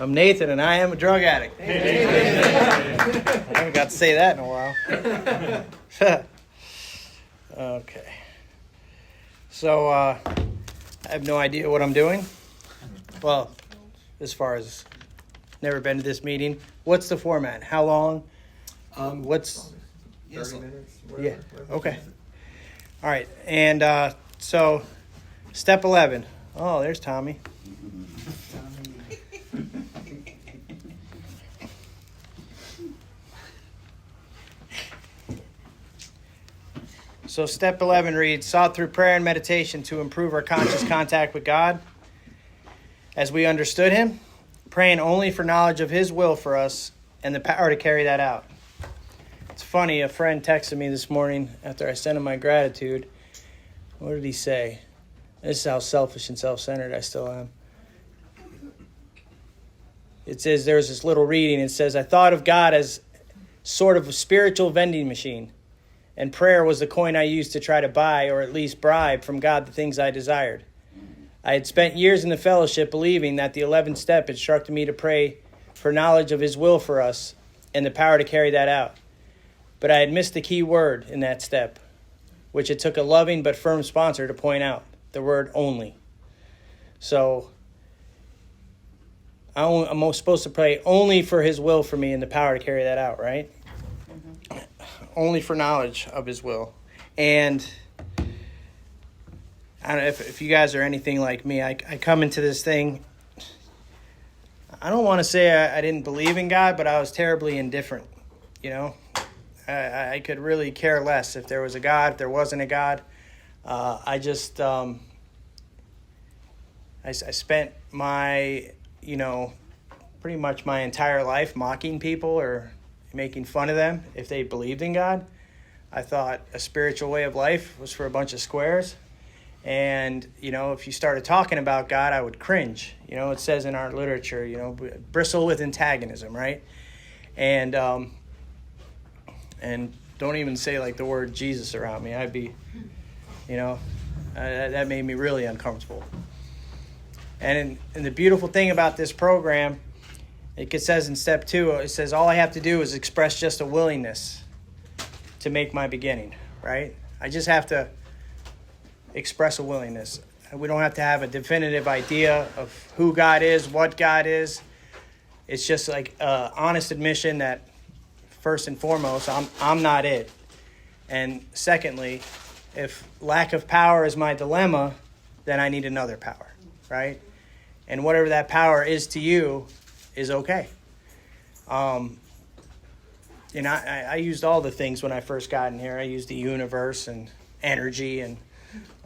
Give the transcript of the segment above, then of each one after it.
I'm Nathan, and I am a drug addict. I haven't got to say that in a while. Okay. So, I have no idea what I'm doing. Well, as far as never been to this meeting. What's the format? How long? What's 30 minutes? Yeah. Okay. All right. And so, step 11. Oh, there's Tommy. So step 11 reads, sought through prayer and meditation to improve our conscious contact with God as we understood him, praying only for knowledge of his will for us and the power to carry that out. It's funny, a friend texted me this morning after I sent him my gratitude. What did he say? This is how selfish and self-centered I still am. It says, there's this little reading. It says, I thought of God as sort of a spiritual vending machine. And prayer was the coin I used to try to buy or at least bribe from God the things I desired. I had spent years in the fellowship believing that the 11th step instructed me to pray for knowledge of his will for us and the power to carry that out. But I had missed the key word in that step, which it took a loving but firm sponsor to point out, the word only. So I'm supposed to pray only for his will for me and the power to carry that out, right? Only for knowledge of his will. And I don't know if you guys are anything like me. I come into this thing, I don't want to say I didn't believe in God, but I was terribly indifferent, you know. I could really care less if there was a God, if there wasn't a God. I spent my, pretty much my entire life mocking people or making fun of them if they believed in God. I thought a spiritual way of life was for a bunch of squares. And, if you started talking about God, I would cringe. It says in our literature, bristle with antagonism, right? And don't even say like the word Jesus around me. I'd be, that made me really uncomfortable. And the beautiful thing about this program, it says in step 2, it says all I have to do is express just a willingness to make my beginning, right? I just have to express a willingness. We don't have to have a definitive idea of who God is, what God is. It's just like an honest admission that first and foremost, I'm not it. And secondly, if lack of power is my dilemma, then I need another power, right? And whatever that power is to you is okay. I used all the things when I first got in here. I used the universe and energy and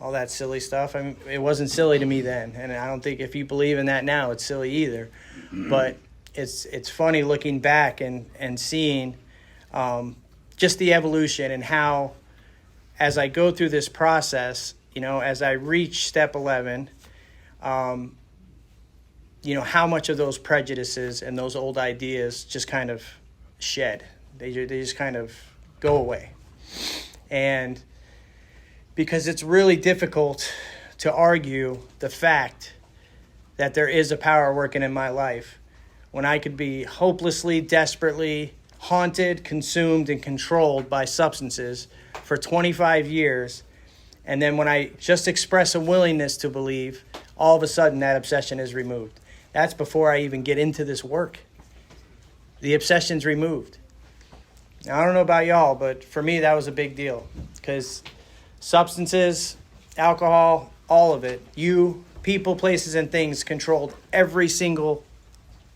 all that silly stuff. I mean, it wasn't silly to me then, and I don't think if you believe in that now, it's silly either. But it's funny looking back and seeing just the evolution and how, as I go through this process, as I reach step 11, how much of those prejudices and those old ideas just kind of shed. They just kind of go away. And because it's really difficult to argue the fact that there is a power working in my life when I could be hopelessly, desperately haunted, consumed, and controlled by substances for 25 years. And then when I just express a willingness to believe, all of a sudden that obsession is removed. That's before I even get into this work. The obsession's removed. Now, I don't know about y'all, but for me, that was a big deal. Because substances, alcohol, all of it, people, places, and things controlled every single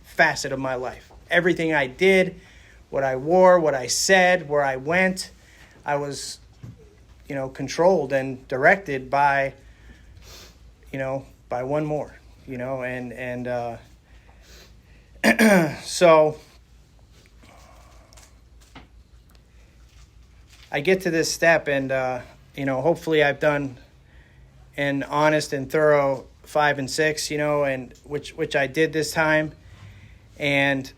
facet of my life. Everything I did, what I wore, what I said, where I went, I was, controlled and directed by one more. So I get to this step and, hopefully I've done an honest and thorough 5 and 6, and which I did this time. And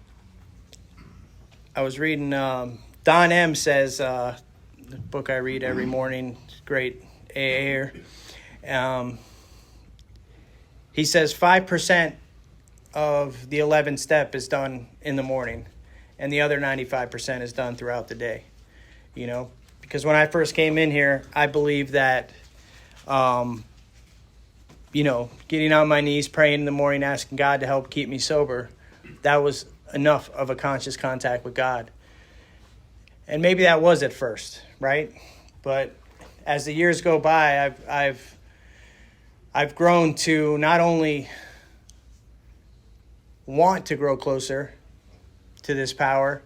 I was reading, Don M. says, the book I read every morning, great AA. He says 5% of the 11th step is done in the morning, and the other 95% is done throughout the day. Because when I first came in here, I believed that, getting on my knees, praying in the morning, asking God to help keep me sober, that was enough of a conscious contact with God. And maybe that was at first, right? But as the years go by, I've grown to not only want to grow closer to this power,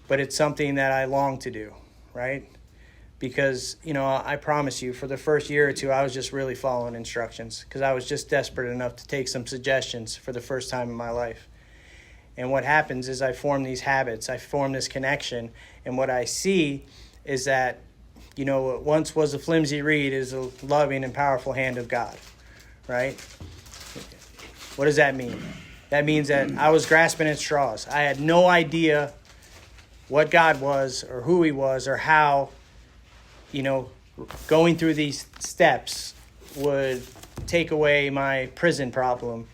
but it's something that I long to do, right? Because, I promise you, for the first year or two, I was just really following instructions because I was just desperate enough to take some suggestions for the first time in my life. And what happens is I form these habits, I form this connection, and what I see is that, what once was a flimsy reed is a loving and powerful hand of God, right? What does that mean? That means that I was grasping at straws. I had no idea what God was or who he was or how, going through these steps would take away my prison problem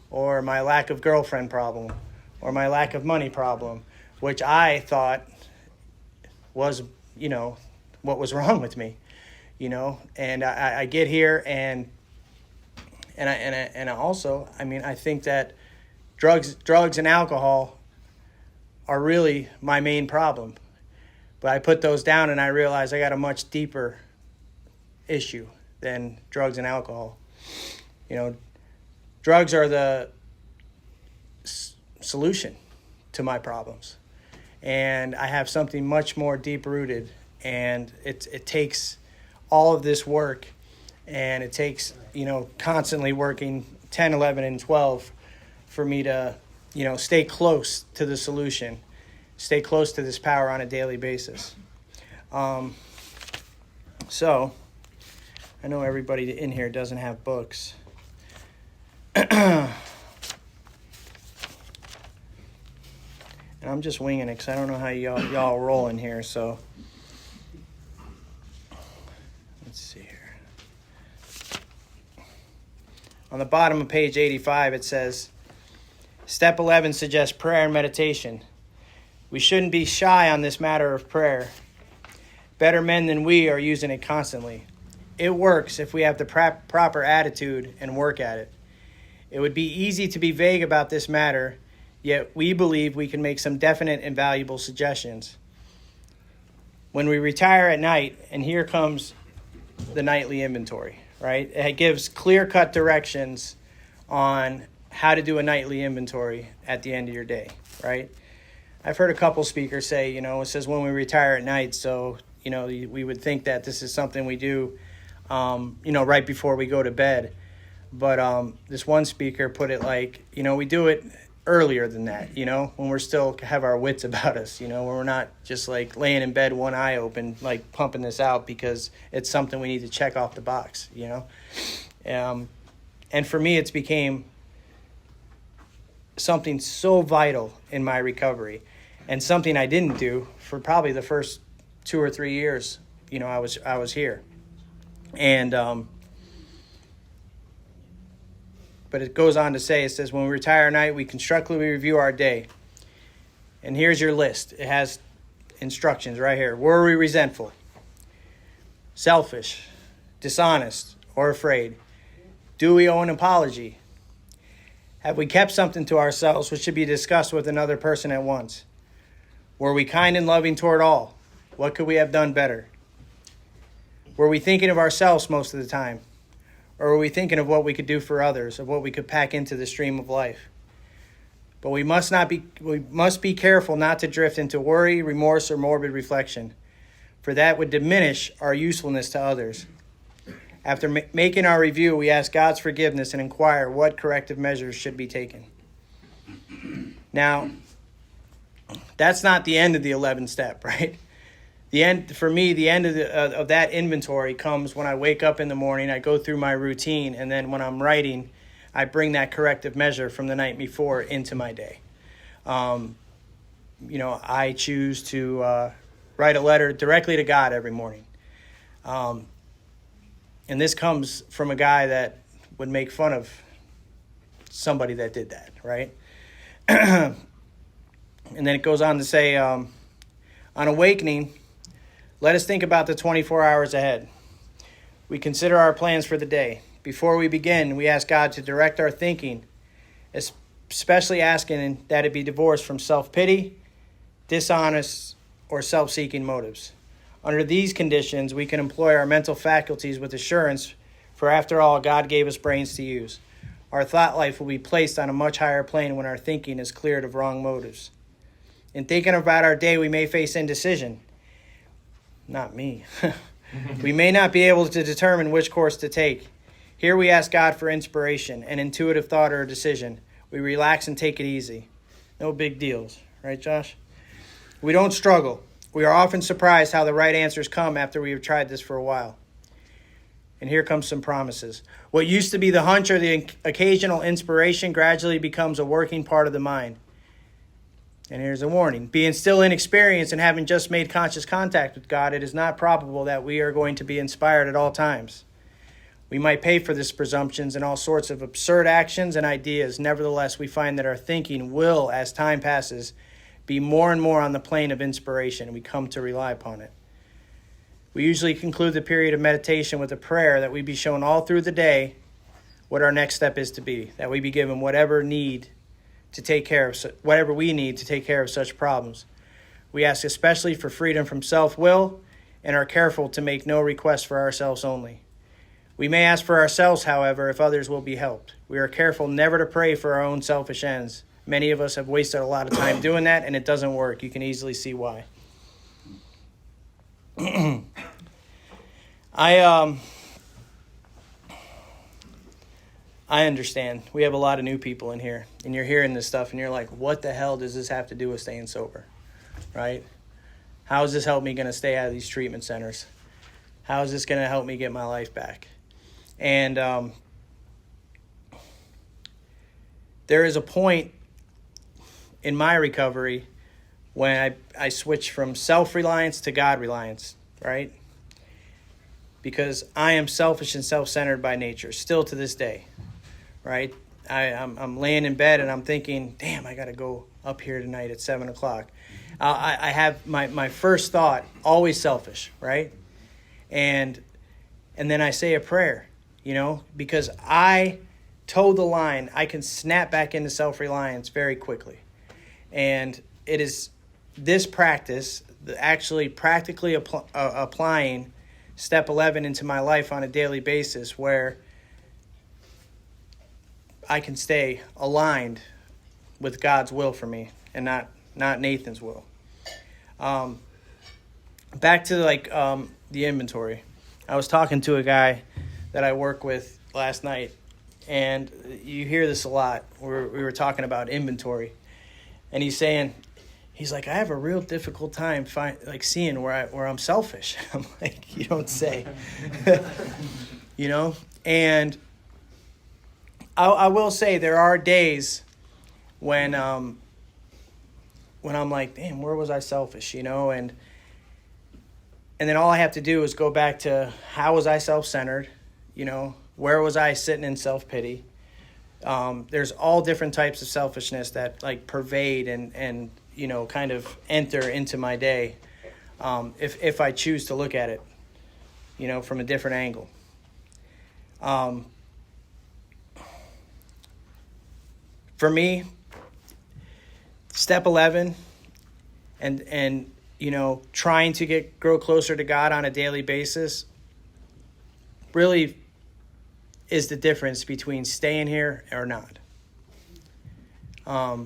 or my lack of girlfriend problem or my lack of money problem, which I thought was, what was wrong with me, and I get here and I also, I think that drugs and alcohol are really my main problem. But I put those down and I realized I got a much deeper issue than drugs and alcohol. Drugs are the solution to my problems. And I have something much more deep-rooted. And it takes all of this work. And it takes, constantly working 10, 11, and 12 for me to, stay close to the solution. Stay close to this power on a daily basis. So, I know everybody in here doesn't have books. And I'm just winging it because I don't know how y'all roll in here. So, let's see here. On the bottom of page 85, it says, Step 11 suggests prayer and meditation. We shouldn't be shy on this matter of prayer. Better men than we are using it constantly. It works if we have the proper attitude and work at it. It would be easy to be vague about this matter, yet we believe we can make some definite and valuable suggestions. When we retire at night, and here comes the nightly inventory, right? It gives clear-cut directions on how to do a nightly inventory at the end of your day, right? I've heard a couple speakers say, it says when we retire at night, so, we would think that this is something we do, right before we go to bed. But this one speaker put it like, we do it earlier than that, when we're still have our wits about us, when we're not just like laying in bed, one eye open, like pumping this out because it's something we need to check off the box, And for me, it's became something so vital in my recovery and something I didn't do for probably the first 2 or 3 years, I was here. And, but it goes on to say, it says, when we retire at night, we constructively review our day. And here's your list. It has instructions right here. Were we resentful, selfish, dishonest, or afraid? Do we owe an apology? Have we kept something to ourselves which should be discussed with another person at once? Were we kind and loving toward all? What could we have done better? Were we thinking of ourselves most of the time? Or were we thinking of what we could do for others, of what we could pack into the stream of life? But we must be careful not to drift into worry, remorse, or morbid reflection, for that would diminish our usefulness to others. After making our review, we ask God's forgiveness and inquire what corrective measures should be taken. Now, that's not the end of the 11th step, right? The end for me, the end of that inventory comes when I wake up in the morning, I go through my routine, and then when I'm writing, I bring that corrective measure from the night before into my day. I choose to write a letter directly to God every morning. And this comes from a guy that would make fun of somebody that did that, right? And then it goes on to say, on awakening, let us think about the 24 hours ahead. We consider our plans for the day. Before we begin, we ask God to direct our thinking, especially asking that it be divorced from self-pity, dishonest, or self-seeking motives. Under these conditions, we can employ our mental faculties with assurance, for after all, God gave us brains to use. Our thought life will be placed on a much higher plane when our thinking is cleared of wrong motives. In thinking about our day, we may face indecision. Not me. We may not be able to determine which course to take. Here we ask God for inspiration, an intuitive thought or a decision. We relax and take it easy. No big deals. Right, Josh? We don't struggle. We are often surprised how the right answers come after we have tried this for a while. And here comes some promises. What used to be the hunch or the occasional inspiration gradually becomes a working part of the mind. And here's a warning. Being still inexperienced and having just made conscious contact with God, it is not probable that we are going to be inspired at all times. We might pay for this presumptions and all sorts of absurd actions and ideas. Nevertheless, we find that our thinking will, as time passes, be more and more on the plane of inspiration. We come to rely upon it. We usually conclude the period of meditation with a prayer that we be shown all through the day what our next step is to be, that we be given whatever we need to take care of such problems. We ask especially for freedom from self-will and are careful to make no requests for ourselves only. We may ask for ourselves, however, if others will be helped. We are careful never to pray for our own selfish ends. Many of us have wasted a lot of time doing that, and it doesn't work. You can easily see why. I understand. We have a lot of new people in here, and you're hearing this stuff, and you're like, what the hell does this have to do with staying sober, right? How is this help me going to stay out of these treatment centers? How is this going to help me get my life back? And there is a point in my recovery when I switched from self-reliance to God-reliance, right? Because I am selfish and self-centered by nature, still to this day, right? I'm laying in bed and I'm thinking, damn, I got to go up here tonight at 7 o'clock. I have my first thought, always selfish, right? And then I say a prayer, because I toe the line. I can snap back into self-reliance very quickly. And it is this practice, actually practically applying step 11 into my life on a daily basis, where I can stay aligned with God's will for me and not Nathan's will. Back to the inventory. I was talking to a guy that I work with last night, and you hear this a lot. We were talking about inventory, and he's like, I have a real difficult time seeing where I'm selfish. I'm like, you don't say. And I will say there are days when I'm like, damn, where was I selfish, and then all I have to do is go back to how was I self-centered, where was I sitting in self-pity. There's all different types of selfishness that pervade and kind of enter into my day, if I choose to look at it, from a different angle. For me, step 11 and trying to grow closer to God on a daily basis really is the difference between staying here or not. I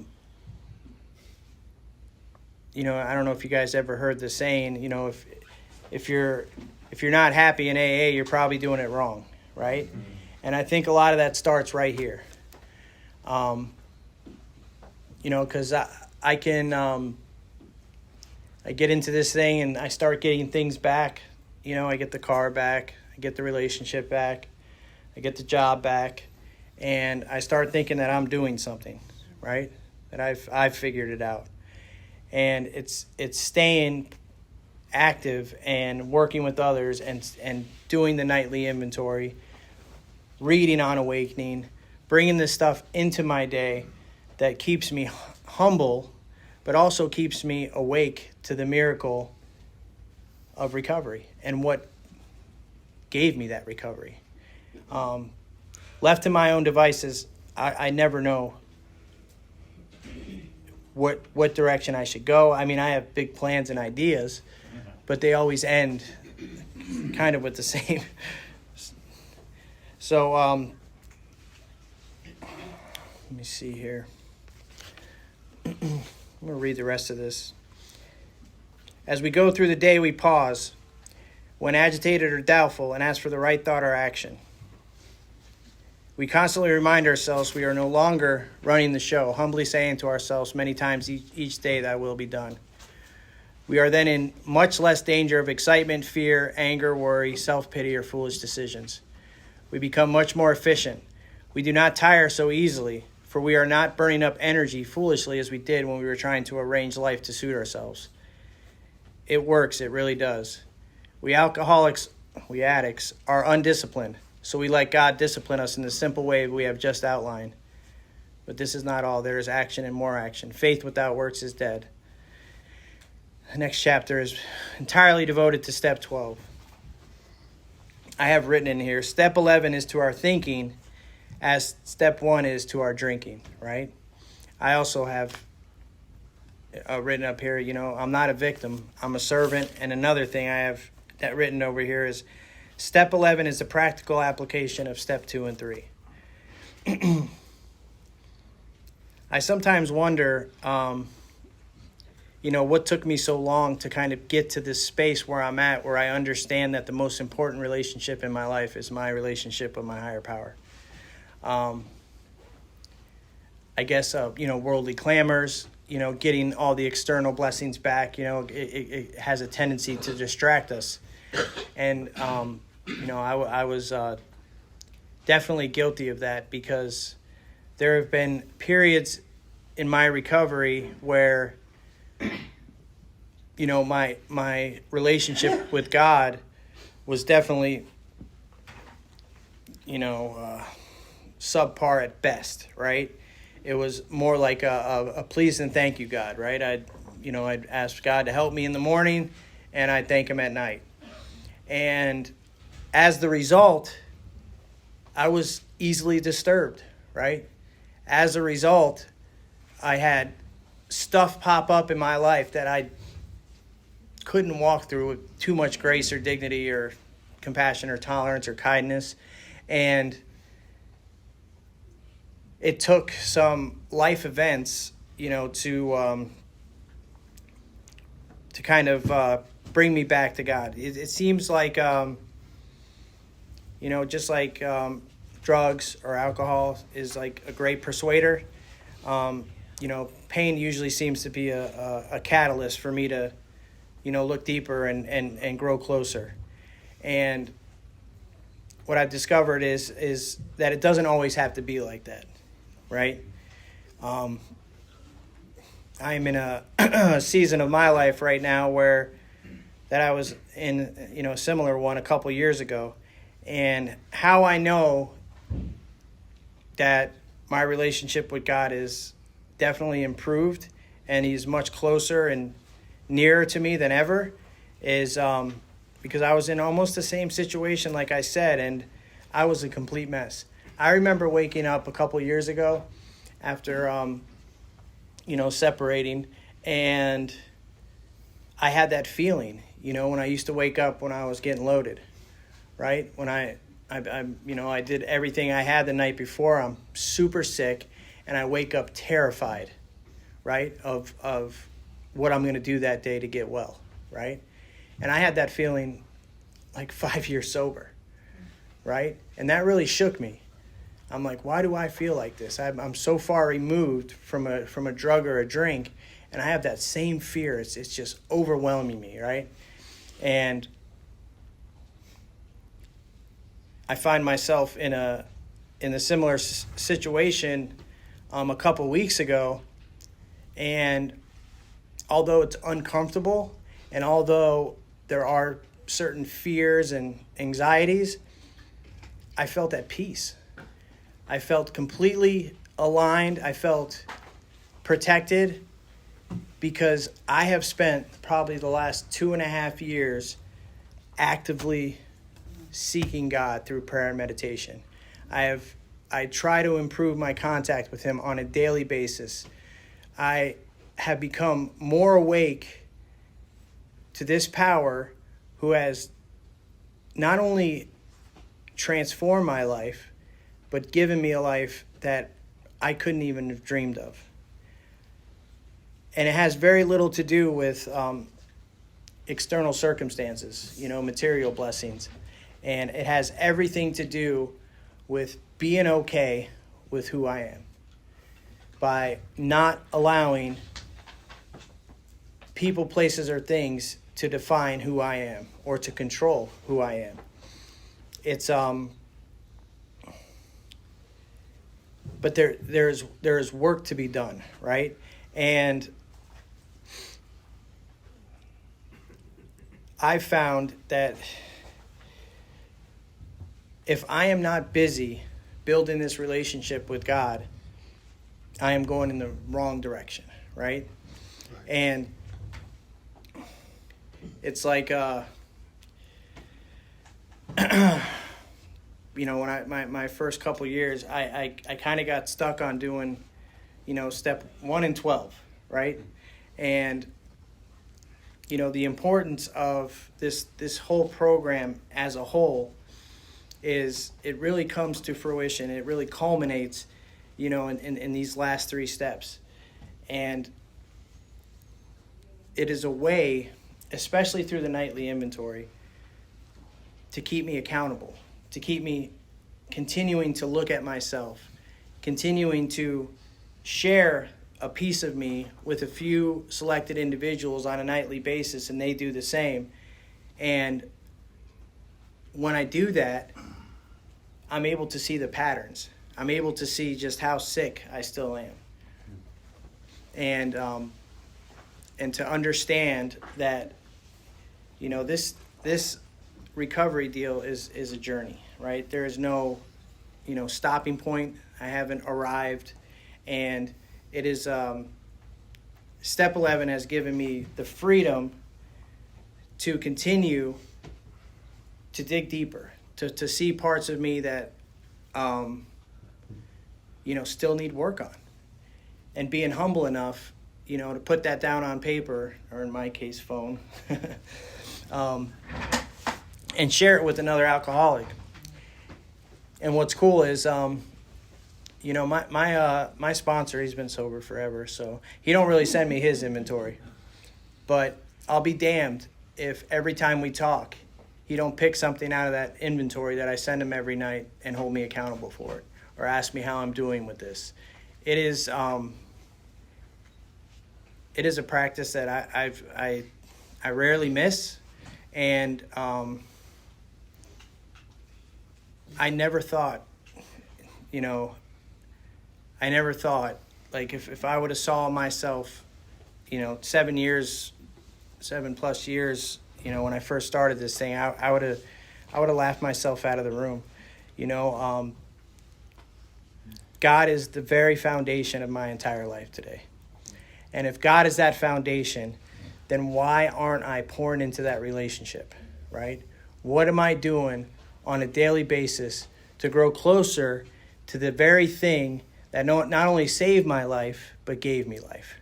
don't know if you guys ever heard the saying, if you're not happy in AA, you're probably doing it wrong, right? Mm-hmm. And I think a lot of that starts right here. Because I can, I get into this thing and I start getting things back. I get the car back, I get the relationship back, I get the job back, and I start thinking that I'm doing something, right? That I've figured it out. And it's staying active and working with others and doing the nightly inventory, reading on awakening, bringing this stuff into my day that keeps me humble, but also keeps me awake to the miracle of recovery and what gave me that recovery. Left to my own devices, I never know what direction I should go. I mean, I have big plans and ideas, but they always end kind of with the same. So, let me see here. I'm going to read the rest of this. As we go through the day, we pause when agitated or doubtful and ask for the right thought or action. We constantly remind ourselves we are no longer running the show, humbly saying to ourselves many times each day, "Thy will be done." We are then in much less danger of excitement, fear, anger, worry, self-pity, or foolish decisions. We become much more efficient. We do not tire so easily, for we are not burning up energy foolishly as we did when we were trying to arrange life to suit ourselves. It works, it really does. We addicts, are undisciplined, so we let God discipline us in the simple way we have just outlined. But this is not all. There is action and more action. Faith without works is dead. The next chapter is entirely devoted to step 12. I have written in here, step 11 is to our thinking as step 1 is to our drinking, right? I also have written up here, I'm not a victim, I'm a servant. And another thing I have that written over here is step 11 is the practical application of step 2 and 3. I sometimes wonder, what took me so long to kind of get to this space where I'm at, where I understand that the most important relationship in my life is my relationship with my higher power. I guess, worldly clamors, getting all the external blessings back, it has a tendency to distract us. And, I was definitely guilty of that, because there have been periods in my recovery where, my relationship with God was definitely, subpar at best, right? It was more like a please and thank you, God, right? I'd ask God to help me in the morning, and I'd thank him at night. And as the result, I was easily disturbed, right? As a result, I had stuff pop up in my life that I couldn't walk through with too much grace or dignity or compassion or tolerance or kindness. And it took some life events, to kind of bring me back to God. It seems like, just like drugs or alcohol is like a great persuader. Pain usually seems to be a catalyst for me to, look deeper and grow closer. And what I've discovered is that it doesn't always have to be like that, right? I am in a season of my life right now where that I was in, a similar one a couple years ago. And how I know that my relationship with God is definitely improved and he's much closer and nearer to me than ever is because I was in almost the same situation, like I said, and I was a complete mess. I remember waking up a couple years ago after, separating, and I had that feeling, when I used to wake up when I was getting loaded, right? When I did everything I had the night before, I'm super sick, and I wake up terrified, right, of what I'm going to do that day to get well, right? And I had that feeling like 5 years sober, right? And that really shook me. I'm like, why do I feel like this? I'm so far removed from a drug or a drink, and I have that same fear. It's just overwhelming me, right? And I find myself in a similar situation a couple weeks ago, and although it's uncomfortable, and although there are certain fears and anxieties, I felt at peace, I felt completely aligned. I felt protected because I have spent probably the last 2.5 years actively seeking God through prayer and meditation. I try to improve my contact with him on a daily basis. I have become more awake to this power who has not only transformed my life, but given me a life that I couldn't even have dreamed of. And it has very little to do with external circumstances, material blessings. And it has everything to do with being okay with who I am, by not allowing people, places, or things to define who I am or to control who I am. It's but there's work to be done, right? And I found that if I am not busy building this relationship with God, I am going in the wrong direction, right? And it's like, when my first couple years, I kind of got stuck on doing, step 1 and 12, right? And, the importance of this whole program as a whole is it really comes to fruition. It really culminates, in these last 3 steps. And it is a way, especially through the nightly inventory, to keep me accountable, to keep me continuing to look at myself, continuing to share a piece of me with a few selected individuals on a nightly basis, and they do the same. And when I do that, I'm able to see the patterns. I'm able to see just how sick I still am. And to understand that, this recovery deal is a journey, right? There is no, stopping point. I haven't arrived. And it is, step 11 has given me the freedom to continue to dig deeper, to see parts of me that, still need work on. And being humble enough, to put that down on paper, or in my case, phone, and share it with another alcoholic. And what's cool is, my sponsor, he's been sober forever, so he don't really send me his inventory. But I'll be damned if every time we talk, he don't pick something out of that inventory that I send him every night and hold me accountable for it, or ask me how I'm doing with this. It is a practice that I rarely miss, and I never thought, like if I would have saw myself, 7 plus years, when I first started this thing, I would have laughed myself out of the room. God is the very foundation of my entire life today. And if God is that foundation, then why aren't I pouring into that relationship, right? What am I doing on a daily basis to grow closer to the very thing that not only saved my life, but gave me life,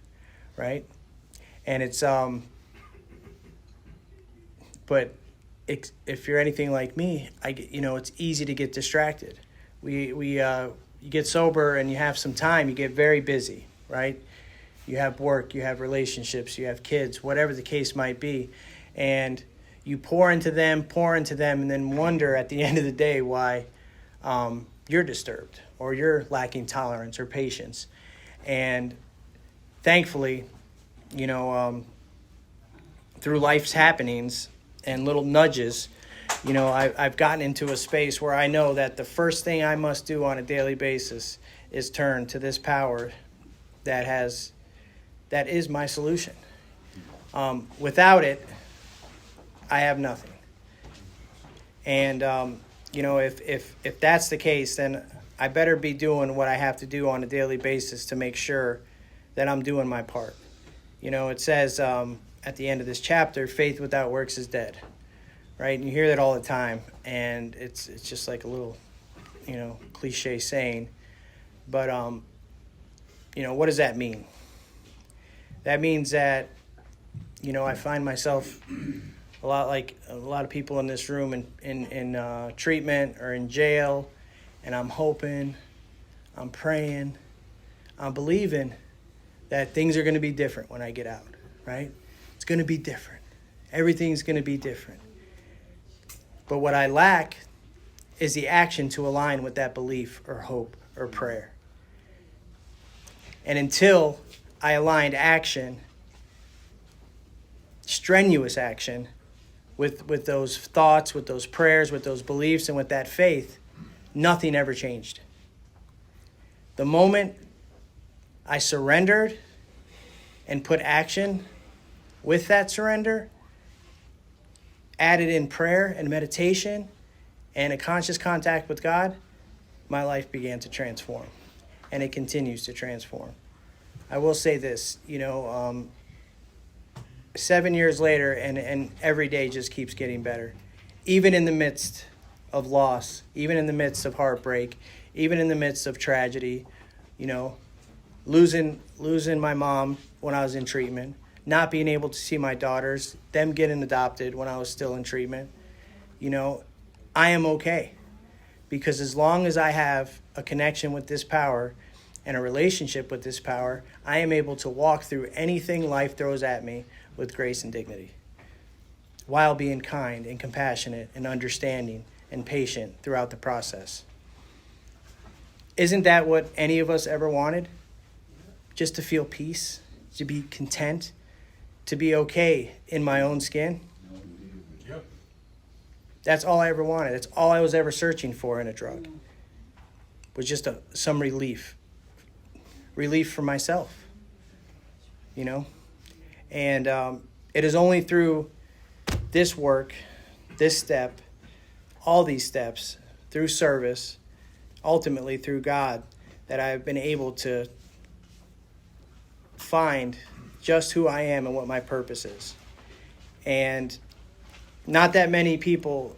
right? And it's, but if you're anything like me, it's easy to get distracted. You get sober and you have some time, you get very busy, right? You have work, you have relationships, you have kids, whatever the case might be. And you pour into them, and then wonder at the end of the day why you're disturbed or you're lacking tolerance or patience. And thankfully, through life's happenings and little nudges, I've gotten into a space where I know that the first thing I must do on a daily basis is turn to this power that is my solution. Without it, I have nothing. And if that's the case, then I better be doing what I have to do on a daily basis to make sure that I'm doing my part. It says at the end of this chapter, faith without works is dead, right? And you hear that all the time, and it's just like a little, cliche saying. But, what does that mean? That means that, I find myself a lot like a lot of people in this room in treatment or in jail, and I'm hoping, I'm praying, I'm believing that things are going to be different when I get out, right? It's going to be different. Everything's going to be different. But what I lack is the action to align with that belief or hope or prayer. And until I aligned action, strenuous action, with those thoughts, with those prayers, with those beliefs, and with that faith, nothing ever changed. The moment I surrendered and put action with that surrender, added in prayer and meditation and a conscious contact with God, my life began to transform, and it continues to transform. I will say this, 7 years later, and every day just keeps getting better. Even in the midst of loss, even in the midst of heartbreak, even in the midst of tragedy, losing my mom when I was in treatment, not being able to see my daughters, them getting adopted when I was still in treatment, I am okay. Because as long as I have a connection with this power and a relationship with this power, I am able to walk through anything life throws at me with grace and dignity, while being kind and compassionate and understanding and patient throughout the process. Isn't that what any of us ever wanted? Just to feel peace, to be content, to be okay in my own skin? Yep. That's all I ever wanted. That's all I was ever searching for in a drug, was just some relief for myself, And it is only through this work, this step, all these steps, through service, ultimately through God, that I've been able to find just who I am and what my purpose is. And not that many people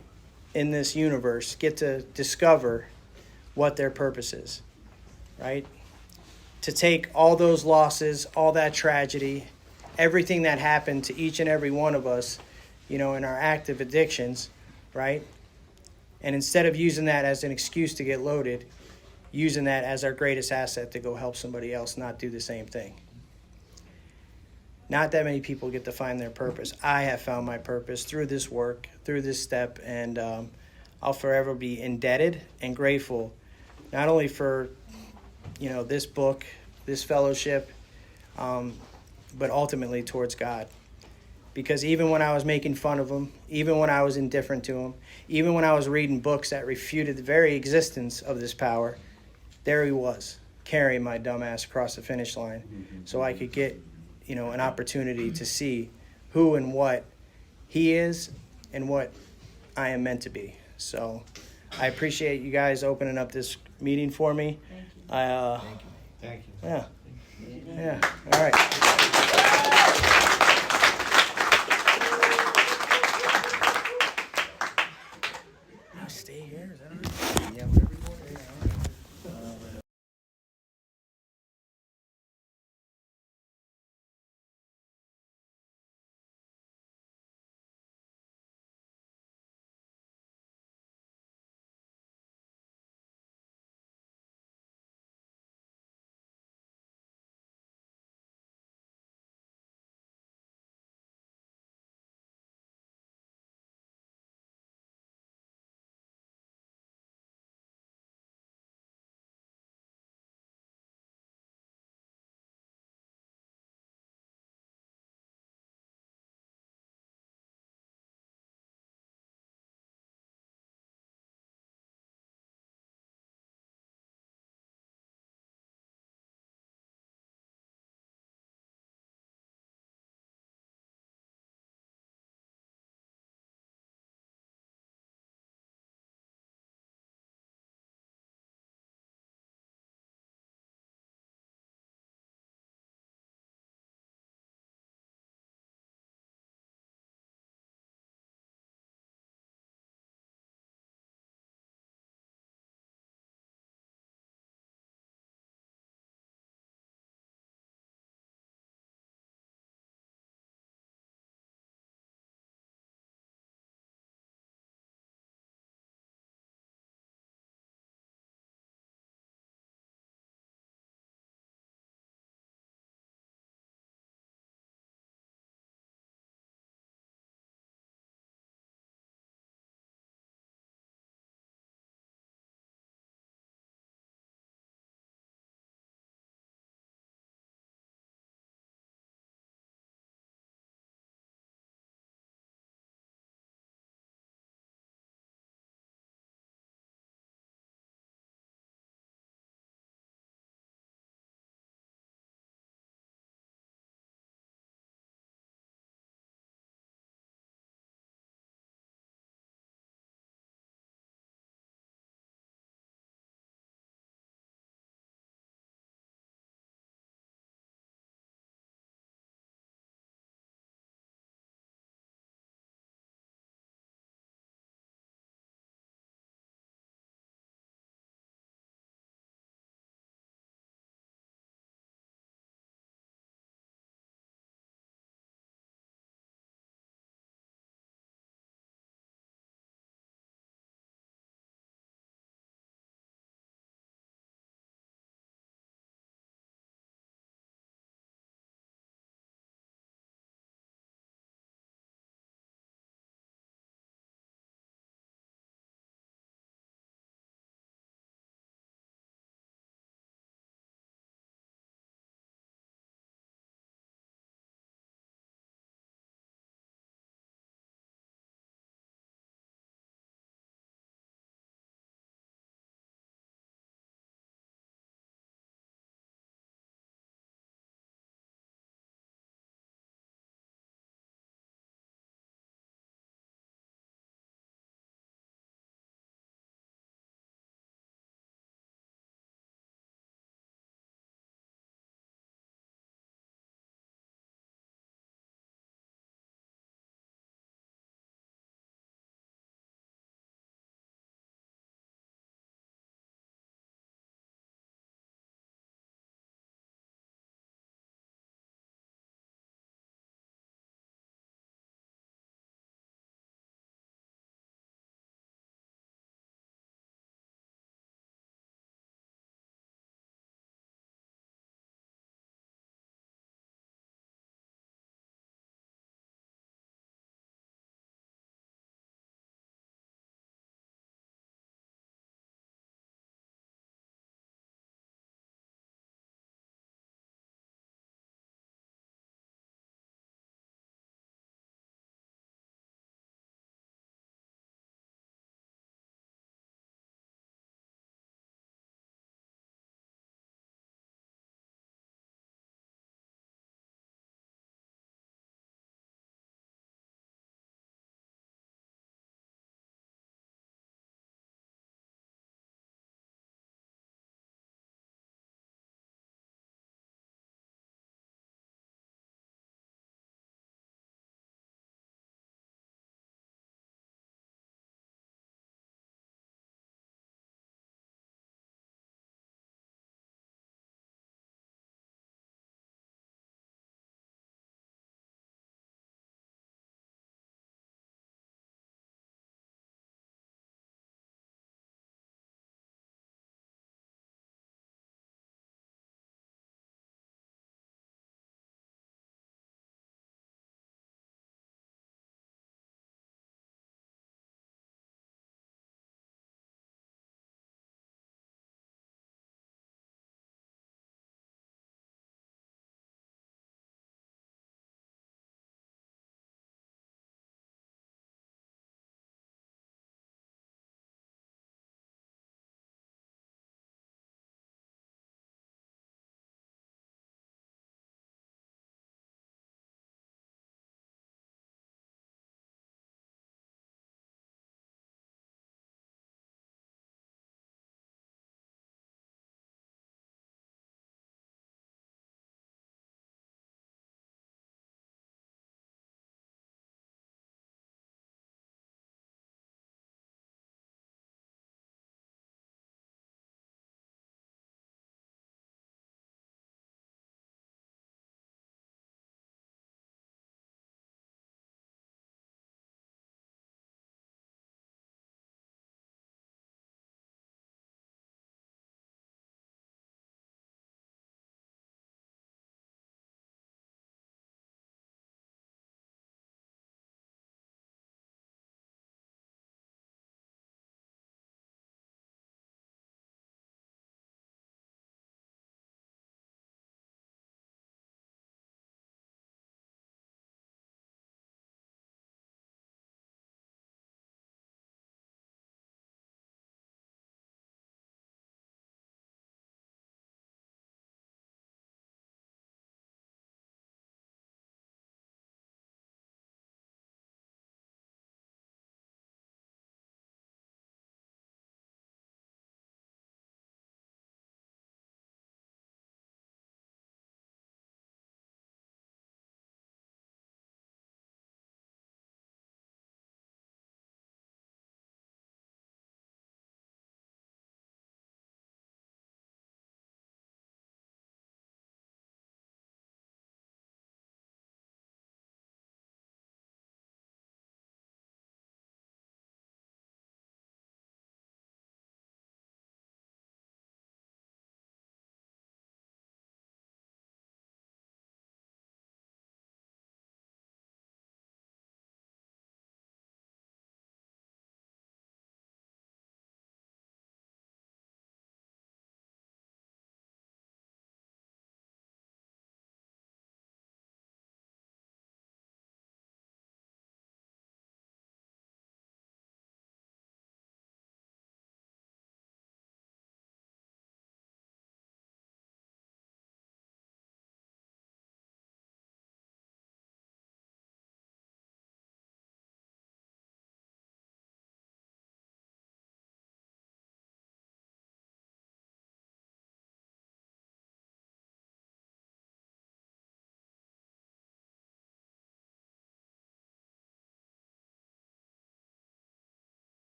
in this universe get to discover what their purpose is, right? To take all those losses, all that tragedy, everything that happened to each and every one of us, in our active addictions, right? And instead of using that as an excuse to get loaded, using that as our greatest asset to go help somebody else not do the same thing. Not that many people get to find their purpose. I have found my purpose through this work, through this step, and I'll forever be indebted and grateful, not only for, this book, this fellowship, but ultimately towards God. Because even when I was making fun of him, even when I was indifferent to him, even when I was reading books that refuted the very existence of this power, there he was, carrying my dumb ass across the finish line so I could get, an opportunity to see who and what he is and what I am meant to be. So I appreciate you guys opening up this meeting for me. Thank you. Yeah. All right.